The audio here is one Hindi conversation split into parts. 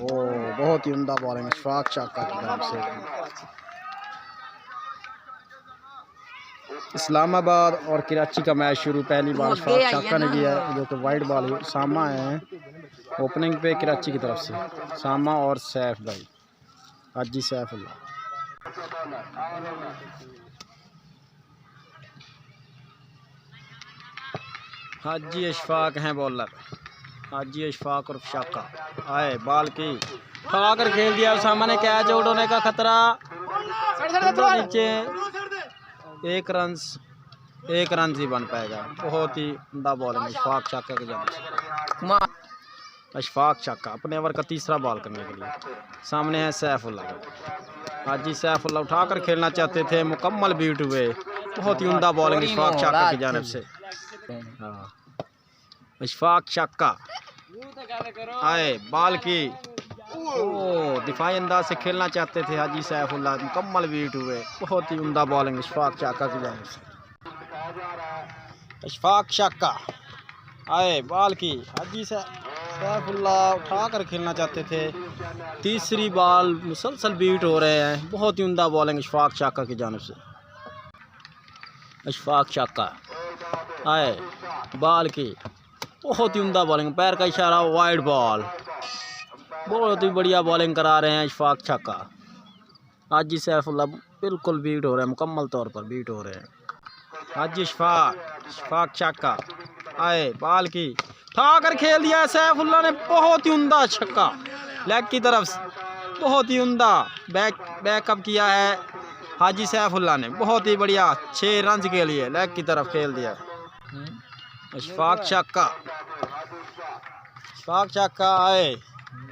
ओ बहुत ही उम्दा बॉलिंग इशफाक चाका की तरफ से। इस्लामाबाद और कराची का मैच शुरू। पहली बॉल इशफाक चाका ने की है जो कि वाइड बॉल सामा है ओपनिंग पे कराची की तरफ से। सामा और सैफ भाई हाजी सैफुल्लाह। हाजी इशफाक हैं बॉलर। हाजी इशफाक और चाका आए बॉल की उठा कर खेल दिया। सामने कैच उड़ने का खतरा नीचे। एक रन ही बन पाएगा। बहुत ही उम्दा बॉलिंग इशफाक चाका की जान से। इशफाक चाका अपने ओवर का तीसरा बॉल करने के लिए सामने है सैफुल्लाह। हाजी सैफुल्लाह उठाकर खेलना चाहते थे, मुकम्मल बीट हुए। बहुत ही उम्दा बॉलिंग इशफाक चाका की जानिब से। हाँ इशफाक चाका आए बॉल की दिफाई अंदाज से खेलना चाहते थे हाजी सैफुल्लाह, मुकम्मल बीट हुए। बहुत ही उम्दा बॉलिंग इशफाक चाका की जानिब से। इशफाक चाका आए बॉल की हाजी सैफुल्लाह उठा कर खेलना चाहते थे। तीसरी बॉल मुसलसल बीट हो रहे हैं। बहुत ही उम्दा बॉलिंग इशफाक चाका की जानिब से। इशफाक चाका आए बॉल की बहुत ही उम्दा बॉलिंग, पैर का इशारा वाइड बॉल। बहुत ही बढ़िया बॉलिंग करा रहे हैं इशफाक चाका। हाजी सैफुल्लाह बिल्कुल बीट हो रहे हैं, मुकम्मल तौर पर बीट हो रहे हैं। हाजी इशफाक चाका आए बॉल की उठा कर खेल दिया सैफुल्लाह ने। बहुत ही उम्दा छक्का लेग की तरफ से। बहुत ही उम्दा बैकअप किया है हाजी सैफुल्लाह ने। बहुत ही बढ़िया 6 रन के लिए लेग की तरफ खेल दिया। इशफाक चाका आए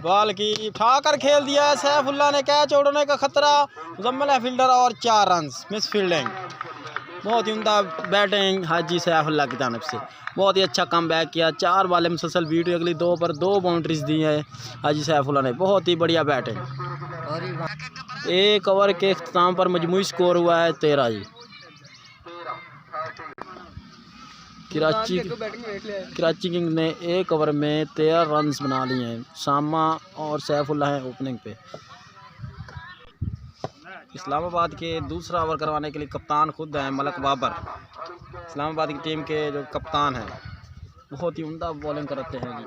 बॉल की उठा कर खेल दिया है सैफुल्लाह ने। कैच उड़ने का खतरा, मुजम्मिल है फील्डर और 4 रन मिस फील्डिंग। बहुत ही उम्दा बैटिंग हाजी सैफुल्लाह की जानिब से। बहुत ही अच्छा कम बैक किया। 4 बॉलें मुसलसल बीट हुई। अगली 2 पर 2 बाउंड्रीज दी है हाजी सैफुल्लाह ने। बहुत ही बढ़िया बैटिंग। एक ओवर के इख्तिताम पर मजमूई स्कोर हुआ है 13 जी। कराची किंग ने एक ओवर में 13 रन बना लिए हैं। सामा और सैफुल्लाह हैं ओपनिंग पे। इस्लामाबाद के दूसरा ओवर करवाने के लिए कप्तान खुद हैं मलक बाबर। इस्लामाबाद की टीम के जो कप्तान हैं बहुत ही उम्दा बॉलिंग करते हैं जी।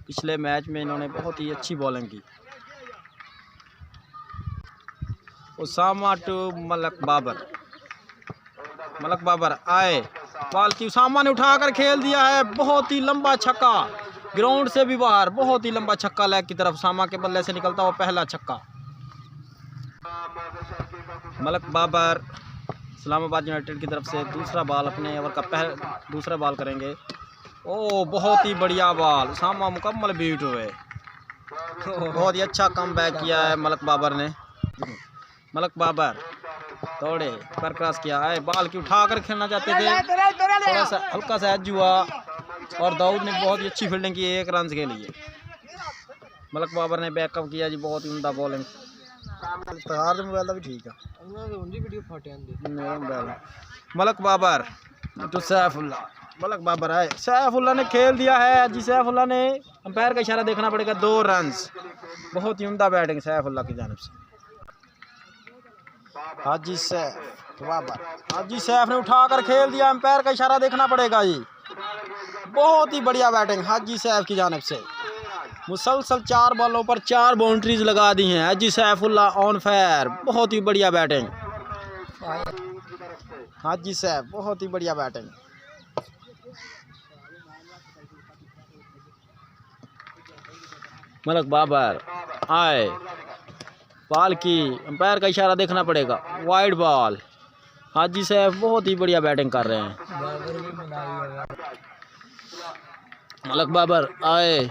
पिछले मैच में इन्होंने बहुत ही अच्छी बॉलिंग की। उसामा टू मलक बाबर आए बॉल की उसामा ने उठाकर खेल दिया है। बहुत ही लंबा छक्का ग्राउंड से भी बाहर। बहुत ही लंबा छक्का लेग की तरफ उसामा के बल्ले से निकलता हुआ पहला छक्का। मलक बाबर इस्लामाबाद यूनाइटेड की तरफ से दूसरा बॉल अपने ओवर का दूसरा बॉल करेंगे। ओ बहुत ही बढ़िया बॉल, उसामा मुकम्मल बीट हुए। बहुत ही अच्छा कम बैक किया है मलक बाबर ने। मलक बाबर दौड़े पर क्रॉस किया है। बॉल की उठाकर खेलना चाहते थे, थोड़ा सा हल्का सा एज हुआ और दाऊद ने बहुत ही अच्छी फील्डिंग की 1 रन के लिए। मलक बाबर ने बैकअप किया जी। बहुत ही उम्दा बॉलिंग। मोबाइल भी ठीक है। मलक बाबर तो मलक बाबर है। सैफुल्लाह ने खेल दिया है जी। सैफुल्लाह ने अंपायर का इशारा देखना पड़ेगा। 2 रन। बहुत ही उम्दा बैटिंग सैफुल्लाह की जानिब से। हाजी सैफ ने उठाकर खेल दिया। अंपायर का इशारा देखना पड़ेगा जी। बहुत ही बढ़िया बैटिंग हाजी सैफ की जानिब से। मुसलसल 4 बॉलों पर 4 बाउंड्रीज लगा दी हैं हाजी सैफुल्लाह ऑन फायर। बहुत ही बढ़िया बैटिंग हाजी सैफ, बहुत ही बढ़िया बैटिंग। मलक बाबर आए बॉल की अंपायर का इशारा देखना पड़ेगा, वाइड बॉल। हाजी सैफ बहुत ही बढ़िया बैटिंग कर रहे हैं। मलक बाबर आए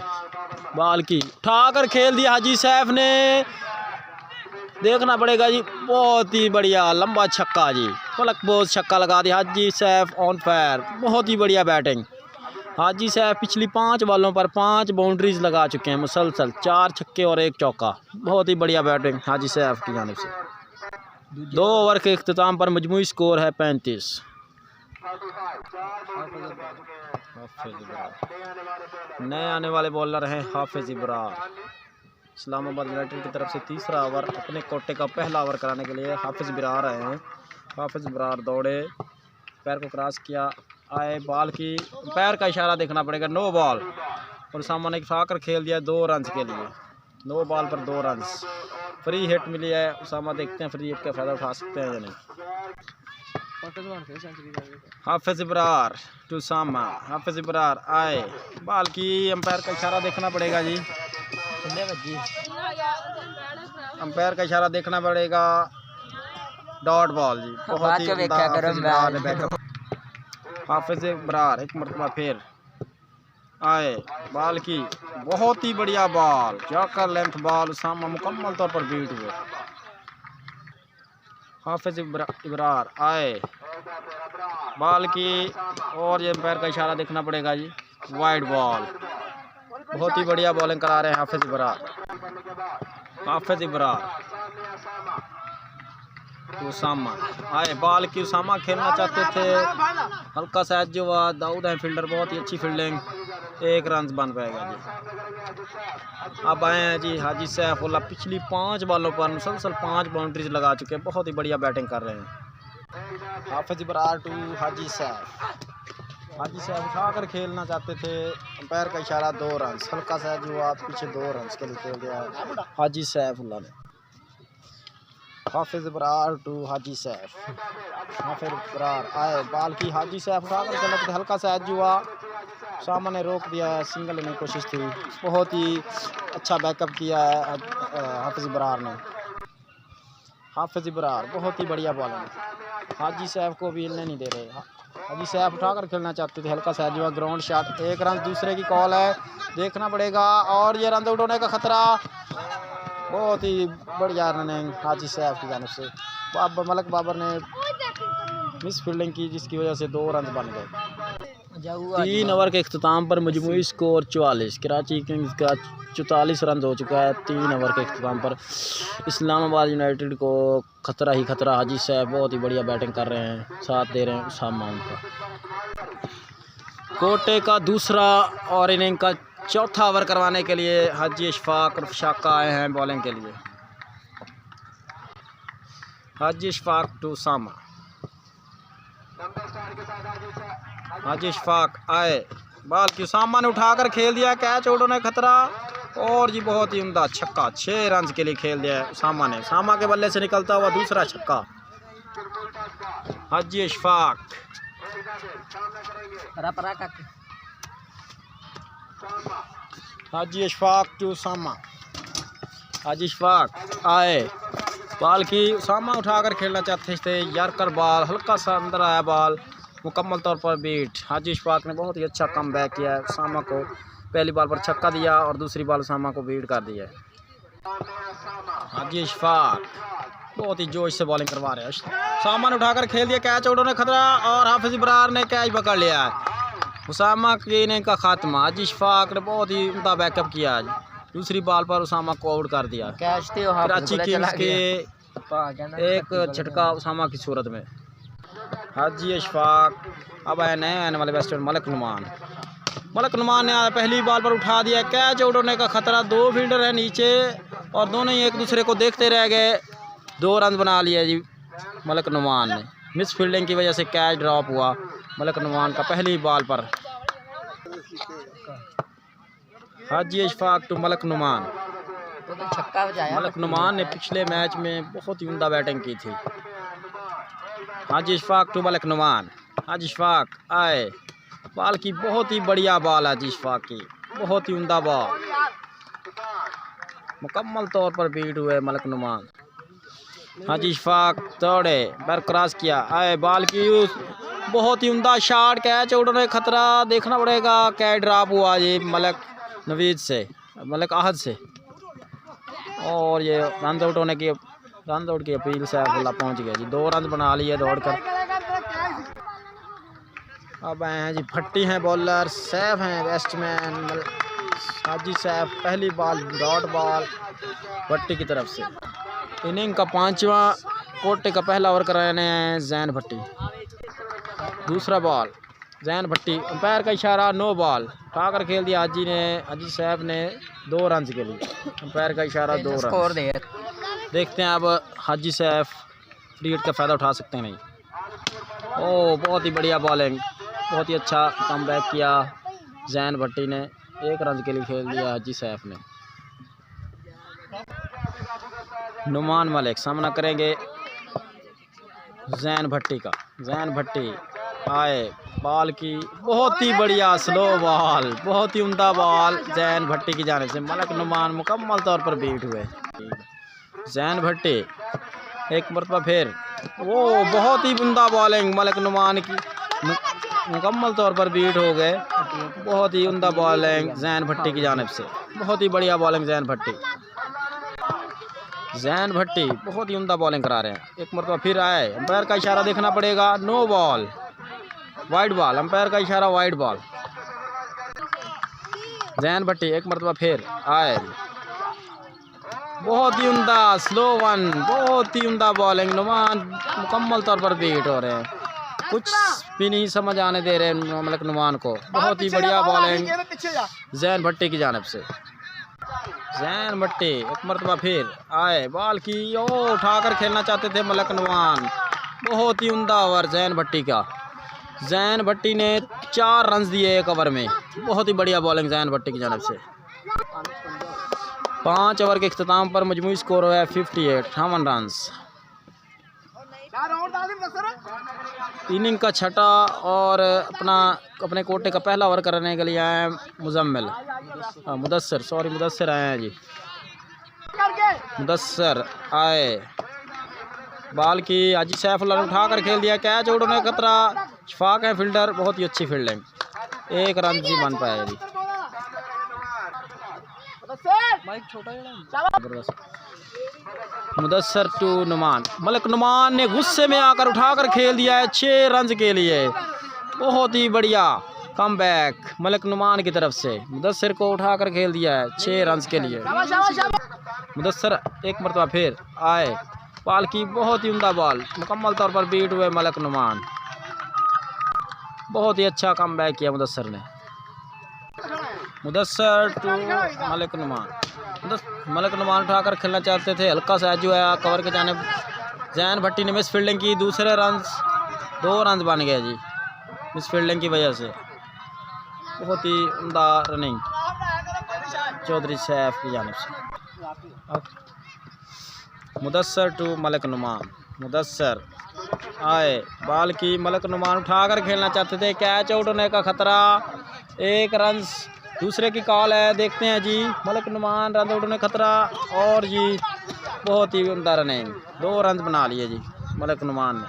बॉल की उठाकर खेल दिया हाजी सैफ ने। देखना पड़ेगा जी। बहुत ही बढ़िया लंबा छक्का जी। मलक बहुत छक्का लगा दिया। हाजी सैफ ऑन फायर। बहुत ही बढ़िया बैटिंग। हाजी साहब पिछली 5 बॉलों पर 5 बाउंड्रीज लगा चुके हैं मुसलसल। 4 छक्के और 1 चौका। बहुत ही बढ़िया बैटिंग हाजी साहब की जानिब से। 2 ओवर के इख्तिताम पर मजमूई स्कोर है 35। नए आने वाले बॉलर हैं हाफिज इब्रार। इस्लामाबाद यूनाइटेड की तरफ से तीसरा ओवर अपने कोटे का पहला ओवर कराने के लिए हाफिज़ बरार आए हैं। हाफिज़ बरार दौड़े, पैर को क्रॉस किया, आए बॉल की पैर का इशारा देखना पड़ेगा, नो बॉल। और सामने फाकर खेल दिया 2 रन के लिए, 9 बॉल पर 2 रन। फ्री हिट मिली है उसामा, देखते हैं फ्री हिट का फ़ायदा उठा सकते हैं या नहीं। हाफिज़ बरार टू सामा, हाफिज़ बरार आए, बॉल की अंपायर का इशारा देखना पड़ेगा जी, अंपायर का इशारा देखना पड़ेगा, डॉट बॉल जी। बहुत ही हाफिज़ बरार एक मरतबा फिर आए, बॉल की बहुत ही बढ़िया बॉल, जाकर लेंथ बॉल, उसामा मुकम्मल तौर पर बीट हुए। हाफिज़ बरार आए, बॉल की और ये पैर का इशारा देखना पड़ेगा जी, वाइड बॉल। बहुत ही बढ़िया बॉलिंग करा रहे हैं हाफिज़ बरार। हाफिज़ बरार उसामा आए, बॉल की उसामा खेलना चाहते थे, हल्का सा जो दाऊद है फील्डर, बहुत ही अच्छी फील्डिंग, 1 रन बन पाएगा जी। अब आए हैं जी हाजी सैफुल्लाह, पिछली 5 बॉलों पर मुसलसल 5 बाउंड्रीज लगा चुके हैं, बहुत ही बढ़िया बैटिंग कर रहे हैं। हाफिज़ बरार टू हाजी सैफ, हाजी सैफ उठा कर खेलना चाहते थे, अंपायर का इशारा 2 रन, हल्का सा जो आप पीछे 2 रन के लिए खेल दिया है हाजी सैफुल्लाह ने। हाफिज़ बरार टू हाजी सैफ, हाफिज़ बरार आए, बॉल की हाजी सैफ उठा कर खेलना चाहते, हल्का सा एज हुआ, सामने रोक दिया है, सिंगल लेने की कोशिश थी। बहुत ही अच्छा बैकअप किया है हाफिज़ बरार ने। हाफिज़ बरार बहुत ही बढ़िया बॉलिंग, हाजी सैफ को भी हिलने नहीं दे रहे। हाजी सैफ उठाकर खेलना चाहते थे, हल्का सा जो ग्राउंड शॉट, 1 रन दूसरे की कॉल है, देखना पड़ेगा, और ये रन आउट होने का खतरा। बहुत ही बढ़िया रनिंग हाजी सैफ की जानिब से, मलक बाबर ने मिस फील्डिंग की जिसकी वजह से 2 रन बन गए। 3 ओवर के अख्ताम पर मजमूई स्कोर 44, कराची किंग्स का 44 रन हो चुका है 3 ओवर के अख्ताम पर। इस्लामाबाद यूनाइटेड को खतरा ही खतरा, हाजी साहब बहुत ही बढ़िया बैटिंग कर रहे हैं, साथ दे रहे हैं उसामा उनका। कोटे का दूसरा और इनिंग का चौथा ओवर करवाने के लिए हाजी इशफाक और शाका आए हैं बॉलिंग के लिए। हाजी इशफाक टू उसामा, हाजी इशफाक आए, बॉल की उसामा ने उठाकर खेल दिया, कैच उड़ने खतरा, और जी बहुत ही उम्दा छक्का, 6 रन के लिए खेल दिया है उसामा ने। उसामा के बल्ले से निकलता हुआ दूसरा छक्का। हाजी इशफाक, हाजी इशफाक टू उसामा, हाजी इशफाक आए, बॉल की उसामा उठाकर खेलना चाहते थे, यार्कर बॉल, हल्का सा अंदर आया बॉल, मुकम्मल तौर पर बीट। हाजी इशफाक ने बहुत ही अच्छा कम बैक किया है, उसामा को पहली बॉल पर छक्का दिया और दूसरी बॉल उसामा को बीट कर दिया है। हाजी इशफाक बहुत ही जोश से बॉलिंग करवा रहे हैं, उसामा ने उठाकर खेल दिया, कैच आउट होने खतरा, और हाफिज़ बरार ने कैच पकड़ लिया है। उसामा की इनिंग का खात्मा, हाजी इशफाक ने बहुत ही उम्दा बैकअप किया आज, दूसरी बॉल पर उसामा को आउट कर दिया। कराची किंग्स के एक झटका उसामा की सूरत में। हाजी इशफाक, अब आए नए आने वाले बैट्समैन मलक नुमान, मलक नुमान ने पहली बॉल पर उठा दिया, कैच आउट होने का खतरा, 2 फील्डर हैं नीचे और दोनों ही एक दूसरे को देखते रह गए, 2 रन बना लिया जी मलक नुमान ने। मिस फील्डिंग की वजह से कैच ड्रॉप हुआ मलक नुमान का पहली बॉल पर। हाजी इशफाक टू मलक नुमान, मलक नुमान ने पिछले मैच में बहुत ही उम्दा बैटिंग की थी। हाजी इशफाक टू मलक नुमान, हाजी इशफाक आए, बॉल की बहुत ही बढ़िया बॉल, हाजी इशफाक की बहुत ही उम्दा बॉल, मुकम्मल तौर पर बीट हुए मलक नुमान। हाजी इशफाक दौड़े, बैर क्रॉस किया, आए, बॉल की बहुत ही उम्दा शॉट, कैच उड़ने खतरा, देखना पड़ेगा, कैच ड्रॉप हुआ जी मलक नवीद से, मलक आहद से, और ये रन आउट होने की रन आउट की अपील से अब्दुल्ला पहुंच गया जी, 2 रन बना लिए दौड़कर। अब आए हैं जी भट्टी हैं बॉलर, सैफ हैं बैट्समैन, हाजी सैफ पहली बॉल डॉट बॉल भट्टी की तरफ से। इनिंग का 5वां कोटे का पहला ओवर कराने हैं जैन भट्टी, दूसरा बॉल जैन भट्टी, अंपायर का इशारा, नो बॉल, उठाकर खेल दिया हाजी साहब ने 2 रन के लिए। अंपायर का इशारा 2 रन। देखते हैं अब हाजी साहब फ्री हिट का फ़ायदा उठा सकते हैं नहीं। ओह बहुत ही बढ़िया बॉलिंग, बहुत ही अच्छा कमबैक किया जैन भट्टी ने। 1 रन के लिए खेल दिया हाजी साहब ने। नुमान मलिक सामना करेंगे जैन भट्टी का। जैन भट्टी आए, बॉल की बहुत ही बढ़िया स्लो बॉल, बहुत ही उम्दा बॉल जैन भट्टी की जानिब से। मलिक नुमान मुकम्मल तौर पर बीट हुए। जैन भट्टी एक मरतबा फिर, वो बहुत ही उम्दा बॉलिंग मलिक नुमान की, मुकम्मल तौर पर बीट हो गए। बहुत ही उम्दा बॉलिंग जैन भट्टी की जानिब से, बहुत ही बढ़िया बॉलिंग जैन भट्टी। जैन भट्टी बहुत ही उम्दा बॉलिंग करा रहे हैं। एक मरतबा फिर आए, अंपायर का इशारा देखना पड़ेगा, no ball, wide ball, umpire का इशारा वाइड बॉल। जैन भट्टी एक मरतबा फिर आए, बहुत ही उम्दा स्लो वन, बहुत ही उम्दा बॉलिंग। नुमान मुकम्मल तौर पर बीट हो रहे हैं, कुछ भी नहीं समझ आने दे रहे मलिक नुमान को। बहुत ही बढ़िया बॉलिंग जैन भट्टी की जानिब से। जैन भट्टी एक मरतबा फिर आए, बॉल की ओ उठाकर खेलना चाहते थे मलिक नुमान। बहुत ही उम्दा ओवर जैन भट्टी का। जैन भट्टी ने 4 रन दिए 1 ओवर में। बहुत ही बढ़िया बॉलिंग जैन भट्टी की जानिब से। 5 ओवर के इख्तिताम पर मजमूई स्कोर हुआ है 58 रन। इनिंग का छठा और अपने कोटे का पहला ओवर करने के लिए आए हैं मुदस्सिर आए हैं जी। मुदस्सिर आए, बॉल की हाजी सैफुल्लाह ने उठाकर खेल दिया, कैच उड़ने खतरा। शफाक है फील्डर, बहुत ही अच्छी फील्डिंग, 1 रन जी बन पाया जी। मुदस्सिर टू नुमान, मलिक नुमान ने गुस्से में आकर उठाकर खेल दिया है 6 रन के लिए। बहुत ही बढ़िया कमबैक मलिक नुमान की तरफ से। मुदस्सिर को उठाकर खेल दिया है 6 रन के लिए। मुदस्सिर एक मरतबा फिर आए, बॉल की बहुत ही उम्दा बॉल, मुकम्मल तौर पर बीट हुए मलिक नुमान। बहुत ही अच्छा कमबैक किया मुदस्सिर ने। मुदस्सिर टू मलिक नुमान, मलिक नुमान उठाकर खेलना चाहते थे, हल्का सा जो है कवर के जाने। जैन भट्टी ने मिस फील्डिंग की, दूसरे रन 2 रन बन गए जी मिस फील्डिंग की वजह से। बहुत ही उम्दा रनिंग चौधरी सैफ की जानिब से। मुदस्सिर टू मलिक नुमान, मुदस्सिर आए, बॉल की मलिक नुमान उठाकर खेलना चाहते थे, कैच आउट होने का खतरा। 1 रन दूसरे की कॉल है, देखते हैं जी। मलिक नुमान रन आउट होने खतरा, और जी बहुत ही उम्दा रनिंग, 2 रन बना लिए जी मलिक नुमान ने।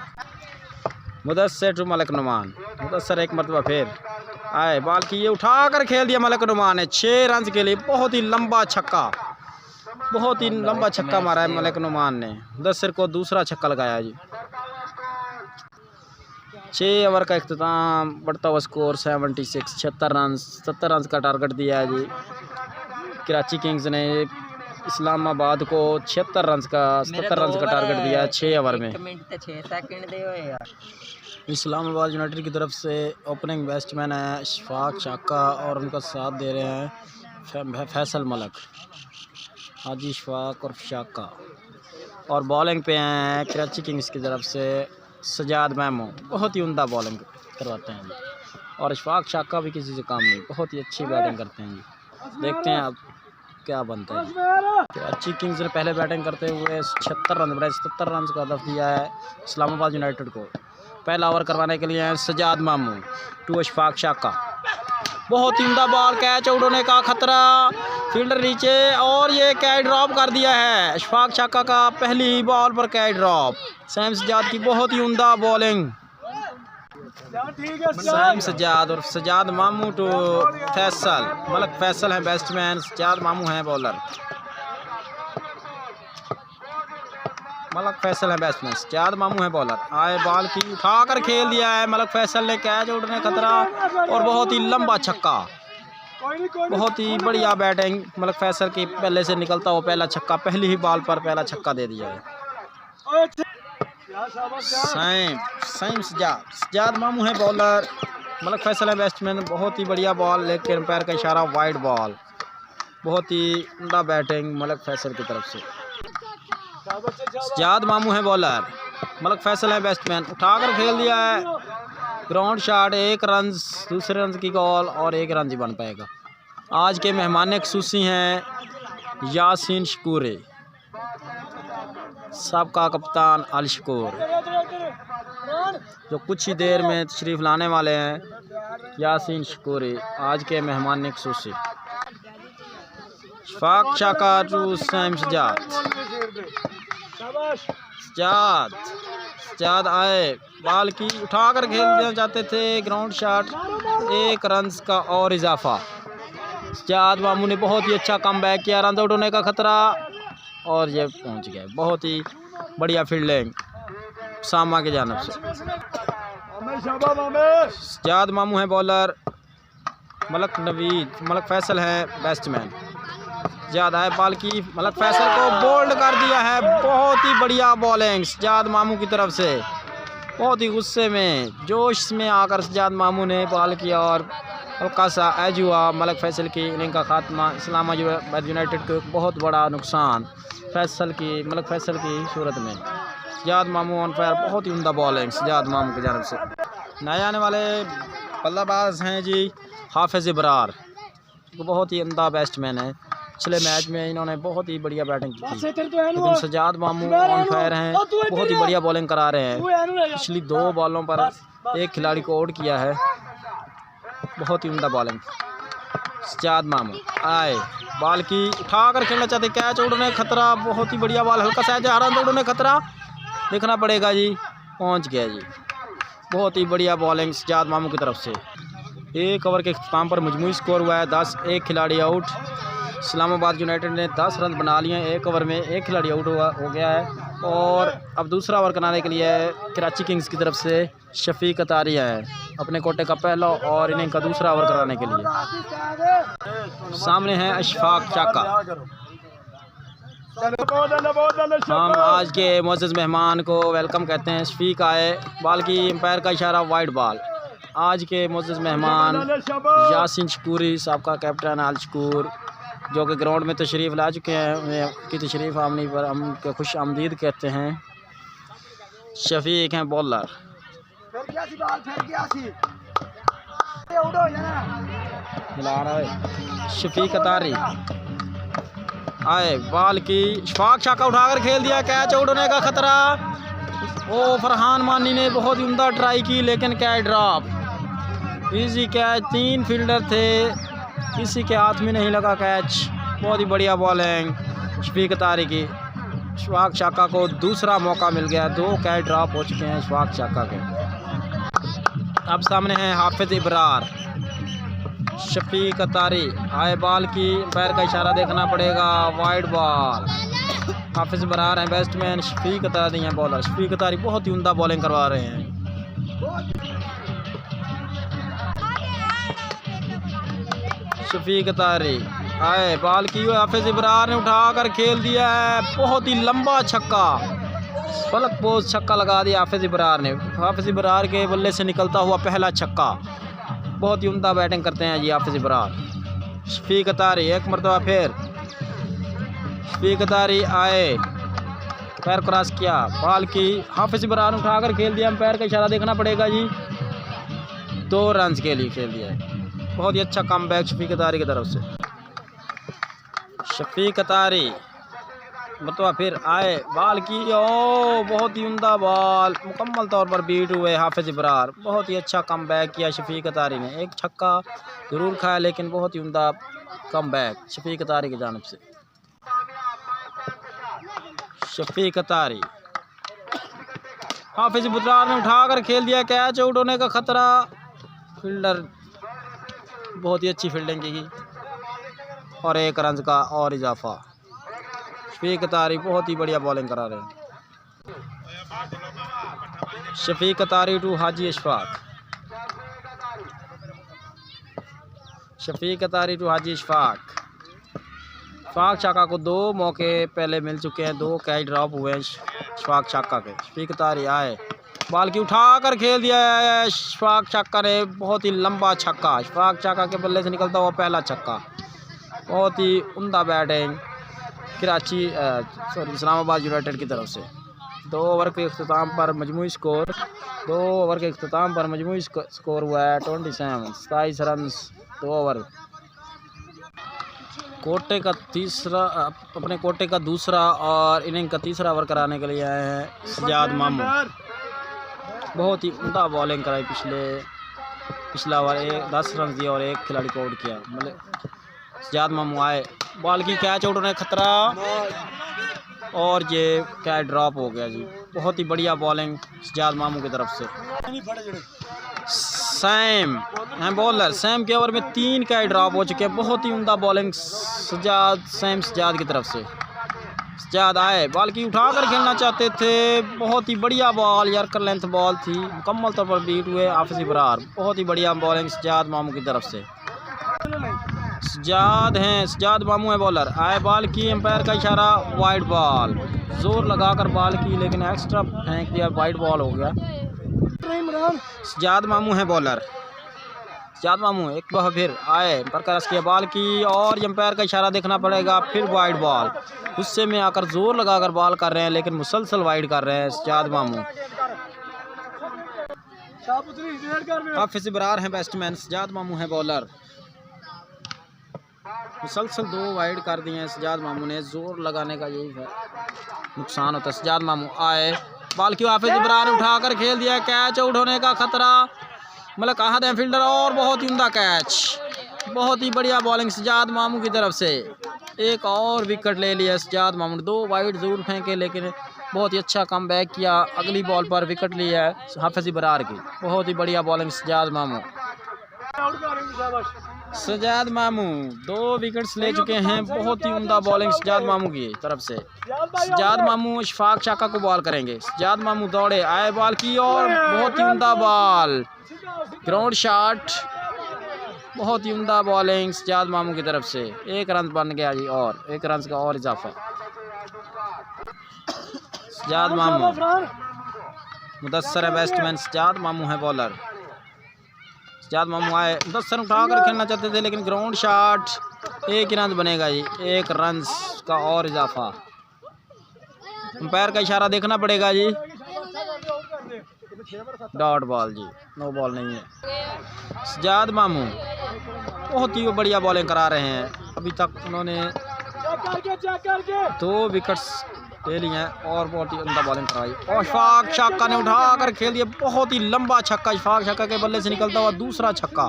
मुदस्सिर टू मलिक नुमान, मुदस्सिर एक मरतबा फिर आए, बॉल की ये उठाकर खेल दिया मलिक नुमान ने 6 रन के लिए। बहुत ही लंबा छक्का, बहुत ही लंबा छक्का मारा है मलिक नुमान ने। मुदस्सिर को दूसरा छक्का लगाया जी। 6 ओवर का इख्तिताम, बढ़ता हुआ स्कोर 76, 76 रन, 70 रन का टारगेट दिया है जी। कराची किंग्स ने इस्लामाबाद को 76 रन का 77 रन का टारगेट दिया है 6 ओवर में। इस्लामाबाद यूनाइटेड की तरफ से ओपनिंग बैट्समैन है शफाक शाका, और उनका साथ दे रहे हैं फैसल मलिक, हाजी शफाक और शाका। और बॉलिंग पे हैं कराची किंग्स की तरफ से सजाद महमू, बहुत ही उम्दा बॉलिंग करवाते हैं जी। और शफाक शाका भी किसी से काम नहीं, बहुत ही अच्छी बैटिंग करते हैं जी। देखते हैं अब क्या बनता है। कराची किंग्स ने पहले बैटिंग करते हुए 76 रन बनाए, 77 रन का हदफ दिया है इस्लामाबाद यूनाइटेड को। पहला ओवर करवाने के लिए हैं सजाद मामू टू अशफाक शाका। बहुत ही उम्दा बॉल, कैच आउट होने का खतरा, फील्डर नीचे, और ये कैच ड्रॉप कर दिया है अशफाक शाका का। पहली बॉल पर कैच ड्रॉप, सैम सजाद की बहुत ही उम्दा बॉलिंग। सैम सजाद और सजाद मामू टू फैसल, मलिक फैसल है बैट्समैन, सजाद मामू हैं बॉलर। मलिक फैसल है बैट्समैन, सजाद मामू है बॉलर। आए, बॉल की उठाकर खेल दिया है मलिक फैसल ने, कैच उड़ने खतरा, और बहुत ही लंबा छक्का। बहुत ही बढ़िया बैटिंग मलिक फैसल की, पहले से निकलता हुआ पहला छक्का, पहली ही बॉल पर पहला छक्का दे दिया है। सैम सजाद मामू है बॉलर, मलक फैसल है बैट्समैन, बहुत ही बढ़िया बॉल, लेकिन एम्पायर का इशारा वाइड बॉल। बहुत ही उम्दा बैटिंग मलक फैसल की तरफ से। सज्जाद मामू है बॉलर, मलक फैसल है बैट्समैन, उठाकर खेल दिया है, ग्राउंड शॉट, 1 रन, दूसरे रन की कॉल और 1 रन ही बन पाएगा। आज के मेहमान खुसूसी हैं यासीन शकूरी, सबका कप्तान अल शकूर, जो कुछ ही देर में तशरीफ़ लाने वाले हैं। यासीन शकूरी आज के मेहमान खुसूसी। शफाक शाका टू सज्जाद, सज्जाद आए, बॉल की उठाकर खेल देना चाहते थे, ग्राउंड शॉट, 1 रन का और इजाफा। सज्जाद मामू ने बहुत ही अच्छा कमबैक किया, रन आउट होने का खतरा और ये पहुंच गए। बहुत ही बढ़िया फील्डिंग सामा की जानिब से। सज्जाद मामू है बॉलर, मलक नवीद, मलक फैसल है बैट्समैन। सज्जाद आए, बॉल की मलक फैसल को बोल्ड कर दिया है, बहुत ही बढ़िया बॉलिंग सज्जाद मामू की तरफ से। बहुत ही गुस्से में, जोश में आकर सज्जाद मामू ने बॉल किया और हल्का सा एज हुआ। मलक फैसल की इनिंग का खात्मा, इस्लामाबाद यूनाइटेड को बहुत बड़ा नुकसान मलक फैसल की सूरत में। सज्जाद मामू ऑन फायर, बहुत ही उम्दा बॉलिंग सज्जाद मामू की जानब से। नए आने वाले बल्लेबाज हैं जी हाफिज़ इब्रार, जो बहुत ही उम्दा बैट्समैन है। पिछले मैच में इन्होंने बहुत ही बढ़िया बैटिंग की थी, लेकिन सज्जाद मामू ऑन फायर हैं, बहुत ही बढ़िया बॉलिंग करा रहे हैं। पिछली 2 बॉलों पर 1 खिलाड़ी को आउट किया है, बहुत ही उम्दा बॉलिंग। सज्जाद मामू आए, बॉल की उठाकर खेलना चाहते, कैच उड़ने खतरा, बहुत ही बढ़िया बॉल, हल्का सा रन उड़ने खतरा, देखना पड़ेगा जी, पहुंच गया जी। बहुत ही बढ़िया बॉलिंग सज्जाद मामू की तरफ से। 1 ओवर के इख्तिताम पर मजमूई स्कोर हुआ है 10, 1 खिलाड़ी आउट। इस्लामाबाद यूनाइटेड ने 10 रन बना लिए हैं, 1 ओवर में 1 खिलाड़ी आउट हो गया है। और अब दूसरा ओवर कराने के लिए कराची किंग्स की तरफ से शफीक अतारी है, अपने कोटे का पहला और इनिंग का दूसरा ओवर कराने के लिए। सामने है अशफाक चाका। हम आज के मोअज़्ज़ज़ मेहमान को वेलकम कहते हैं। शफीक आए, बॉल की एम्पायर का इशारा वाइड बॉल। आज के मोअज़्ज़ज़ मेहमान यासीन शकूरी, सबका कैप्टन अल शकूर, जो कि ग्राउंड में तशरीफ़ ला चुके हैं, उनकी तशरीफ़ आमनी पर हम खुश आमदीद कहते हैं। शफीक हैं बॉलर, शफीक अतारी आए, बॉल की शफाक शाका उठाकर खेल दिया, कैच आउट होने का खतरा। ओ फरहान मानी ने बहुत ही उम्दा ट्राई की, लेकिन catch drop, easy catch, 3 fielder थे, किसी के हाथ में नहीं लगा कैच। बहुत ही बढ़िया बॉलिंग शफीक अतारी की। शफाक शाका को दूसरा मौका मिल गया, 2 कैच ड्रॉप हो चुके हैं शफाक शाका के। अब सामने है हाफिज़ इब्रार, शफीक अतारी आए, बॉल की पैर का इशारा देखना पड़ेगा, वाइड बॉल। हाफिज़ इब्रार हैं बैट्समैन, शफीक अतारी हैं बॉलर। शफीक अतारी बहुत ही उम्दा बॉलिंग करवा रहे हैं। शफीक अतारी आए, बॉल की हाफिज़ इब्रार ने उठाकर खेल दिया है, बहुत ही लंबा छक्का, फलक पोज छक्का लगा दिया हाफिज़ इब्रार ने। हाफिज़ इब्रार के बल्ले से निकलता हुआ पहला छक्का। बहुत ही उम्दा बैटिंग करते हैं जी हाफिज़ इब्रार। शफीक अतारी एक मरतबा फिर, शफीक अतारी आए, पैर क्रॉस किया, बॉल की हाफिज़ इब्रार ने उठाकर खेल दिया, पैर का इशारा देखना पड़ेगा जी, 2 रन के लिए खेल दिया है। बहुत ही अच्छा कमबैक शफीक अतारी की तरफ से। शफीक अतारी मतलब फिर आए, बॉल की, ओ बहुत ही उम्दा बॉल, मुकम्मल तौर पर बीट हुए हाफिज़ इब्रार। बहुत ही अच्छा कमबैक किया शफीक अतारी ने, 1 छक्का ज़रूर खाया, लेकिन बहुत ही उम्दा कमबैक शफीक अतारी की जानिब से। शफीक अतारी, हाफिज़ इब्रार ने उठाकर खेल दिया, कैच आउट होने का खतरा, फील्डर बहुत ही अच्छी फील्डिंग की और 1 रन का और इजाफा। शफीक अतारी बहुत ही बढ़िया बॉलिंग करा रहे हैं। Shafiq Attari to Haji Ashfaq, Shafiq Attari to Haji Ashfaq. शफाक शाका को 2 मौके पहले मिल चुके हैं, 2 कैच ड्रॉप हुए हैं शफाक शाका के। शफीक अतारी आए, बाल की उठाकर खेल दिया है इशफाक चाका ने, बहुत ही लंबा छक्का। इशफाक चाका के बल्ले से निकलता हुआ पहला छक्का। बहुत ही उम्दा बैटिंग कराची इस्लामाबाद यूनाइटेड की तरफ से। 2 ओवर के अख्ताम पर मजमूई स्कोर 2 ओवर के अख्ताम पर मजमूई स्कोर हुआ है 27 रन 2 ओवर। कोटे का तीसरा अपने कोटे का दूसरा और इनिंग का तीसरा ओवर कराने के लिए आए हैं सजाद मामू। बहुत ही उम्दा बॉलिंग कराई। पिछला ओवर 10 रन दिया और 1 खिलाड़ी को आउट किया। मतलब सजाद मामू आए, बॉल की कैच आउट होने खतरा और ये कैच ड्रॉप हो गया जी। बहुत ही बढ़िया बॉलिंग सजाद मामू की तरफ से। सैम हैं बॉलर। सैम के ओवर में 3 कैच ड्रॉप हो चुके हैं। बहुत ही उम्दा बॉलिंग सजाद की तरफ से। सजाद आए, बॉल की उठाकर खेलना चाहते थे। बहुत ही बढ़िया बॉल, यार्कर लेंथ बॉल थी, मुकम्मल तौर पर बीट हुए हाफिज इब्रार। बहुत ही बढ़िया बॉलिंग सजाद मामू की तरफ से। सजाद मामू है बॉलर। आए, बॉल की एम्पायर का इशारा, वाइड बॉल। जोर लगाकर बॉल की लेकिन एक्स्ट्रा फेंक दिया, वाइड बॉल हो गया। सजाद मामू है बॉलर। सजाद मामू एक बार फिर आए, बरकरार किया बॉल की और एम्पायर का इशारा देखना पड़ेगा। फिर वाइड बॉल, गुस्से में आकर जोर लगाकर बॉल कर रहे हैं लेकिन मुसलसल वाइड कर रहे हैं सजाद मामू। हाफिज इब्रार हैं बैट्समैन। सजाद मामू है बॉलर। मुसलसल 2 वाइड कर दिए हैं सजाद मामू ने। जोर लगाने का यही है नुकसान होता है। सजाद मामू आए, बॉल की हाफिज इब्रार ने उठाकर खेल दिया। कैच आउट होने का खतरा, मतलब कहा था फील्डर। और बहुत ही उम्दा कैच, बहुत ही बढ़िया बॉलिंग सजाद मामू की तरफ से। एक और विकेट ले लिया सजाद मामू ने। 2 वाइड जरूर फेंके लेकिन बहुत ही अच्छा कम बैक किया। अगली बॉल पर विकेट लिया है हाफिज इब्रार की। बहुत ही बढ़िया बॉलिंग सजाद मामू। सजाद मामू 2 विकेट्स ले चुके हैं। बहुत ही उम्दा बॉलिंग सजाद मामू की तरफ से। सजाद मामू इशफाक चाका को बॉल करेंगे। सजाद मामू दौड़े, आए, बॉल की और बहुत ही उम्दा बॉल, ग्राउंड शॉट। बहुत ही उम्दा बॉलिंग सजाद मामू की तरफ से। 1 रन बन गया जी और 1 रन का और इजाफा। सजाद मामू मुदस्सर है बैट्समैन। सजाद मामू है बॉलर। सजाद मामू आए, मुदस्सर उठाकर खेलना चाहते थे लेकिन ग्राउंड शॉट। 1 रन बनेगा जी, 1 रन का और इजाफा। अंपायर का इशारा देखना पड़ेगा जी। डॉट बॉल जी, नो बॉल नहीं है। सजाद मामू बहुत ही बढ़िया बॉलिंग करा रहे हैं। अभी तक उन्होंने 2 विकेट्स ले लिए हैं और बहुत ही उम्दा बॉलिंग कराई। और इशफाक चाका ने उठाकर खेल दिया। बहुत ही लंबा छक्का इशफाक चाका के बल्ले से निकलता हुआ दूसरा छक्का।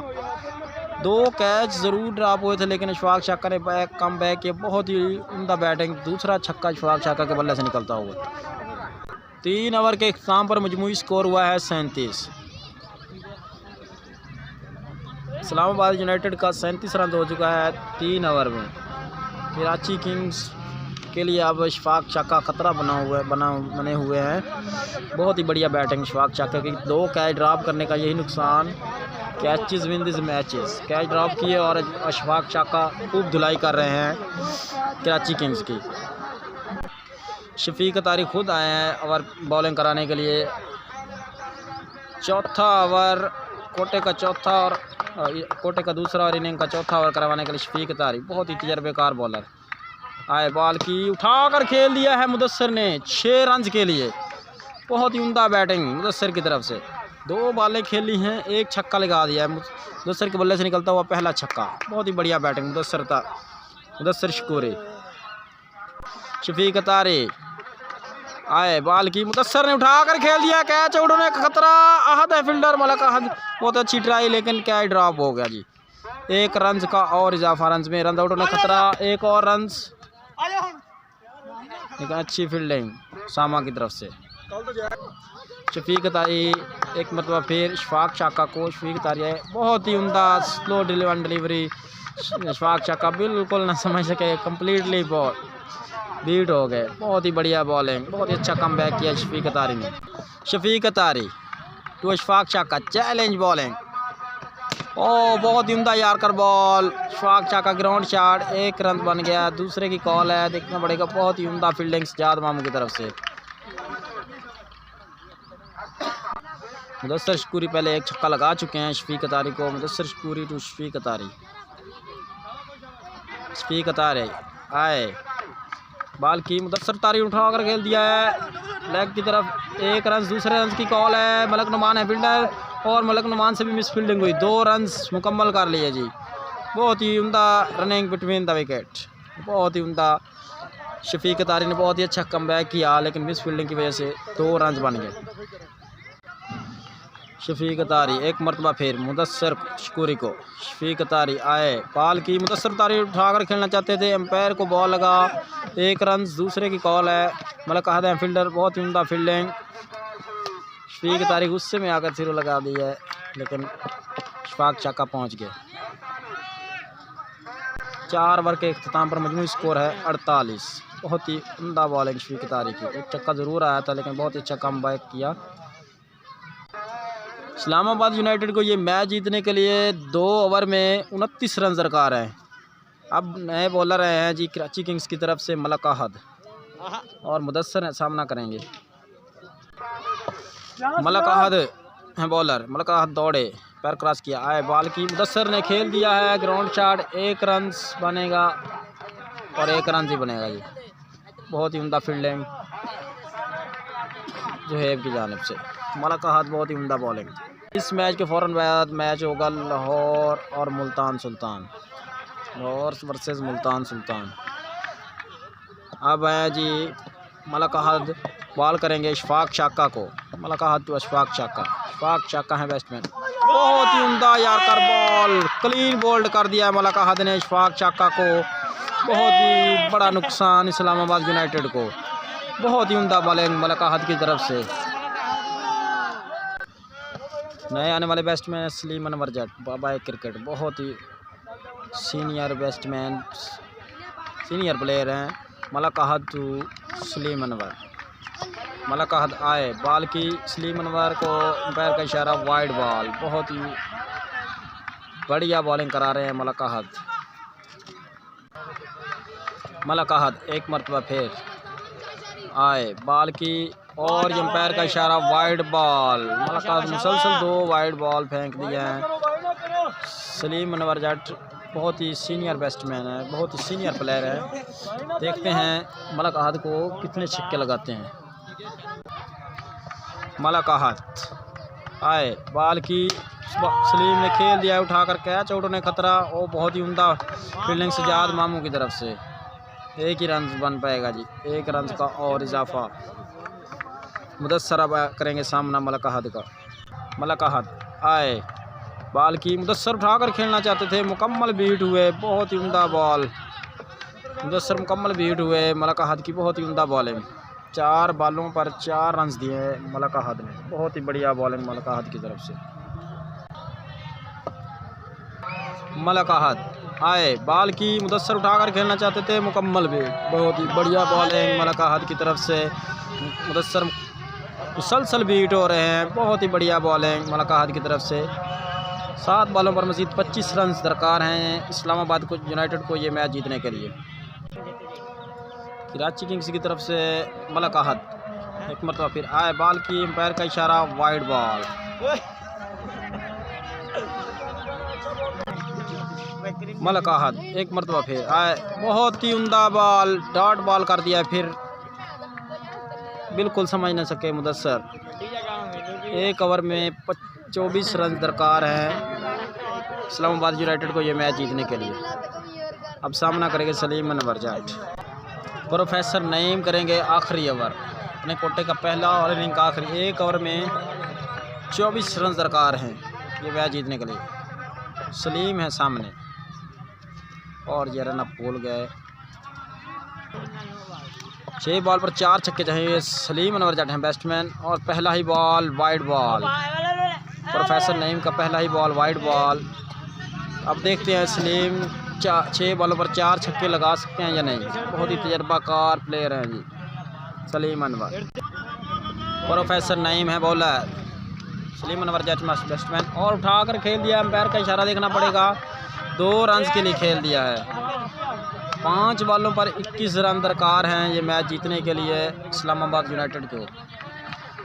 2 कैच ज़रूर ड्रॉप हुए थे लेकिन इशफाक चाका ने कम बैक किया। बहुत ही उम्दा बैटिंग, दूसरा छक्का इशफाक चाका के बल्ले से निकलता हुआ। 3 ओवर के इख्तिताम पर मजमूई स्कोर हुआ है 37। इस्लामाबाद यूनाइटेड का 37 रन हो चुका है 3 ओवर में। कराची किंग्स के लिए अब इशफाक चाका खतरा बने हुए हैं। बहुत ही बढ़िया बैटिंग इशफाक चाका की। 2 कैच ड्रॉप करने का यही नुकसान। Catches win this matches. Catch drop किए और इशफाक चाका खूब धुलाई कर रहे हैं कराची किंग्स की। शफीक अतारी खुद आए हैं ओवर बॉलिंग कराने के लिए। चौथा ओवर कोटे का चौथा और कोटे का दूसरा और इनिंग का चौथा ओवर करवाने के लिए शफीक अतारी बहुत ही तजर्बेकार बॉलर आए। बॉल की उठाकर खेल दिया है मुदस्सर ने 6 रन के लिए। बहुत ही उम्दा बैटिंग मुदस्सर की तरफ से। 2 बॉलें खेली हैं, 1 छक्का लगा दिया है मुदस्सर के बल्ले से निकलता हुआ पहला छक्का। बहुत ही बढ़िया बैटिंग मुदस्सर शकूरी। शफीक अतारी आए, बॉल की मुदस्सर ने उठाकर खेल दिया। कैच आउट होने का खतरा। अहद है फील्डर मलक अहद, बहुत अच्छी ट्राई लेकिन कैच ड्रॉप हो गया जी। 1 रन का और इजाफा। रन में रन आउट होने का खतरा। 1 और रन लेकिन अच्छी फील्डिंग सामा की तरफ से। शफीक अतारी एक मतलब फिर इशफाक चाका को। शफीक अतारी है, बहुत ही उम्दा स्लो डिलीवरी। इशफाक चाका बिल्कुल ना समझ सके, कम्प्लीटली बॉल बीट हो गए। बहुत ही बढ़िया बॉलिंग, बहुत ही अच्छा कम बैक किया शफीक अतारी ने। शफीक अतारी टू इशफाक चाका, चैलेंज बॉलिंग। ओ बहुत ही उम्दा यार्कर बॉल। इशफाक चाका ग्राउंड शॉट। 1 रन बन गया। दूसरे की कॉल है, देखना पड़ेगा। बहुत ही उम्दा फील्डिंग सजाद मामू की तरफ से। मुदस्सर शकूरी पहले एक छक्का लगा चुके हैं शफीक अतारी को। मुदस्सर शकूरी टू शफीक अतारी। शफीक अतारी आए, बाल की मुदस्सर अतारी उठा कर खेल दिया है लेग की तरफ। एक रन, दूसरे रन की कॉल है। मलक नुमान है फील्डर और मलक नुमान से भी मिस फील्डिंग हुई। 2 रन मुकम्मल कर लिए जी। बहुत ही उम्दा रनिंग बिटवीन द विकेट, बहुत ही उम्दा। शफीक अतारी ने बहुत ही अच्छा कमबैक किया लेकिन मिस फील्डिंग की वजह से 2 रन बन गए। शफीक अतारी एक मरतबा फिर मुदस्सर शकूरी को। शफीक अतारी आए, बाल की मुदस्सर अतारी उठाकर खेलना चाहते थे, एम्पायर को बॉल लगा। 1 रन, दूसरे की कॉल है। मलक अहद है फील्डर, बहुत ही उम्दा फील्डिंग। शफीक अतारी गुस्से में आकर सिरों लगा दी है लेकिन शफाक चक्का पहुंच गए। 4 ओवर के इख्तिताम पर मजमूई स्कोर है 48। बहुत ही उम्दा बॉलिंग शफीक अतारी की। एक चक्का ज़रूर आया था लेकिन बहुत ही अच्छा कमबैक किया। इस्लामाबाद यूनाइटेड को ये मैच जीतने के लिए 2 ओवर में 29 रन दरकार हैं। अब नए बॉलर आए हैं जी कराची किंग्स की तरफ से मलक अहद और मुदस्सर सामना करेंगे। मलक अहद हैं बॉलर। मलक अहद दौड़े, पैर क्रॉस किया, आए, बाल की मुदस्सर ने खेल दिया है ग्राउंड शॉट। 1 रन बनेगा और 1 रन ही बनेगा जी। बहुत ही उम्दा फील्डिंग जुहैब की जानिब से। मलक अहद बहुत ही उम्दा बॉलिंग। इस मैच के फ़ौरन बाद मैच होगा लाहौर और मुल्तान सुल्तान, लाहौर वर्सेस मुल्तान सुल्तान। अब है जी मलक अहद बॉल करेंगे इशफाक शाका को। मलक अहद टू इशफाक शाका। इशफाक शाका है बैट्समैन। बहुत ही उम्दा यार्कर बॉल, क्लीन बोल्ड कर दिया है मलक अहद ने इशफाक शाका को। बहुत ही बड़ा नुकसान इस्लामाबाद यूनाइटेड को। बहुत ही उम्दा बॉलिंग मलक अहद की तरफ से। नए आने वाले बैट्समैन सलीम अनवर जट, बाबा क्रिकेट, बहुत ही सीनियर बैट्समैन, सीनियर प्लेयर हैं। मलक अहद टू सलीम अनवर। मलक अहद आए, बाल की सलीम अनवर को पैर का इशारा, वाइड बॉल। बहुत ही बढ़िया बॉलिंग करा रहे हैं मलक अहद। मलक अहद एक मरतबा फिर आए, बाल की और एम्पायर का इशारा, वाइड बॉल। मलक अहद मुसलसल 2 वाइड बॉल फेंक दिए हैं। सलीम अनवर जट बहुत ही सीनियर बैट्समैन है, बहुत ही सीनियर प्लेयर है। देखते हैं मलक अहद को कितने छक्के लगाते हैं। मलक अहद आए, बाल की सलीम ने खेल दिया, उठाकर कैच आउट होने खतरा। और बहुत ही उम्दा फील्डिंग सजाद मामू की तरफ से। 1 ही रन बन पाएगा जी, 1 रन का और इजाफा। मुदस्सर अब करेंगे सामना मलक अहद का। मलक अहद आए, बाल की मुदस्सर उठाकर खेलना चाहते थे, मुकम्मल बीट हुए। बहुत ही उम्दा बॉल, मुदस्सर मुकम्मल बीट हुए। मलक अहद की बहुत ही उम्दा बॉलिंग। 4 बॉलों पर 4 रन दिए मलक अहद ने। बहुत ही बढ़िया बॉलिंग मलक अहद की तरफ से। मलक अहद आए, बाल की मुदस्सर उठाकर खेलना चाहते थे, मुकम्मल बीट। बहुत ही बढ़िया बॉलिंग मलक अहद की तरफ से। मुदस्सर मुसलसल बीट हो रहे हैं। बहुत ही बढ़िया बॉलिंग मलक अहद की तरफ से। 7 बॉलों पर मज़ीद 25 रन दरकार हैं इस्लामाबाद को यूनाइटेड को ये मैच जीतने के लिए। कराची किंग्स की तरफ से मलक अहद एक मरतबा फिर आए, बाल की एम्पायर का इशारा, वाइड बॉल। मलक अहद एक मरतबा फिर आए, बहुत ही उम्दा बॉल, डॉट बॉल कर दिया। फिर बिल्कुल समझ न सके मुदस्सर। 1 ओवर में 24 रन दरकार हैं इस्लामाबाद यूनाइटेड को ये मैच जीतने के लिए। अब सामना करेंगे सलीम अनवर जट। प्रोफेसर नईम करेंगे आखिरी ओवर, अपने कोटे का पहला और इनिंग का आखिरी। 1 ओवर में 24 रन दरकार हैं ये मैच जीतने के लिए। सलीम है सामने और ये रन अप भूल गए। 6 बॉल पर 4 छक्के चाहिए। सलीम अनवर जट हैं बैट्समैन और पहला ही ball, wide ball. Professor Naeem का पहला ही बॉल, वाइड बॉल। अब देखते हैं सलीम 6 बॉलों पर 4 छक्के लगा सकते हैं या नहीं। बहुत ही तजर्बाकार प्लेयर हैं जी सलीम अनवर। प्रोफेसर नईम है बॉलर, सलीम अनवर जट बैट्समैन और उठाकर खेल दिया। एम्पायर का इशारा देखना पड़ेगा। 2 रन के लिए खेल दिया है। 5 बॉलों पर 21 रन दरकार हैं ये मैच जीतने के लिए इस्लामाबाद यूनाइटेड को।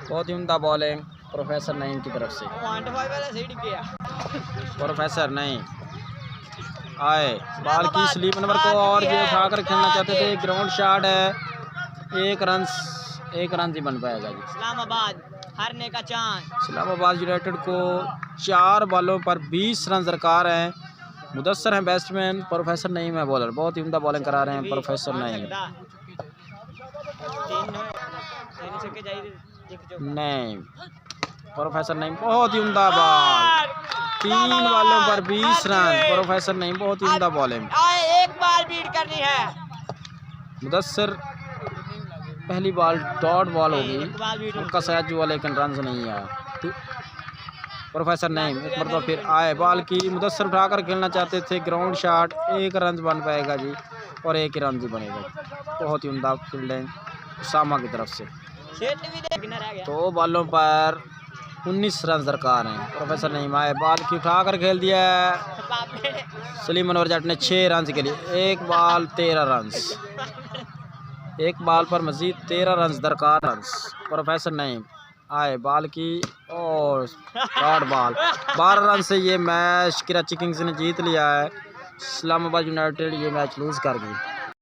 बहुत ही उम्दा बॉलिंग प्रोफेसर नईम की तरफ से। प्रोफेसर नईम आए बॉल की स्लीप नंबर को और ये उठाकर खेलना चाहते थे। ग्राउंड शॉट है, एक रन ही बन पाएगा जी। इस्लामाबाद हारने का चांस। इस्लामाबाद यूनाइटेड को 4 बॉलों पर 20 रन दरकार हैं। मुदस्सर हैं बैट्समैन, प्रोफेसर नईम है बॉलर। बहुत ही उम्दा बॉलिंग करा रहे हैं प्रोफेसर नईम। नहीं, प्रोफेसर नईम बहुत ही उम्दा बॉल। 3 बॉलों पर 20 रन। प्रोफेसर नईम बहुत ही उम्दा बॉलिंग। एक बॉल बीट करनी है। मुदस्सर पहली बॉल डॉट बॉल होगी, हल्का सहज हुआ लेकिन रन नहीं आया। प्रोफेसर नईम एक मरतबा फिर आए बॉल की। मुदस्सर उठाकर खेलना चाहते थे। ग्राउंड शॉट, 1 रन बन पाएगा जी और 1 ही रन ही बनेगा। बहुत ही उम्दा फील्डिंग उसामा की तरफ से। 2 बॉलों पर 19 रन दरकार हैं। प्रोफेसर नईम आए बॉल की उठाकर खेल दिया है। सलीम अनवर जट ने 6 रन के लिए। 1 बॉल 13 रन। 1 बॉल पर मजीद 13 रन दरकार रन। प्रोफेसर नईम आए बॉल की और शॉर्ट बॉल। 12 रन से ये मैच कराची किंग्स ने जीत लिया है। इस्लामाबाद यूनाइटेड ये मैच लूज़ कर गई।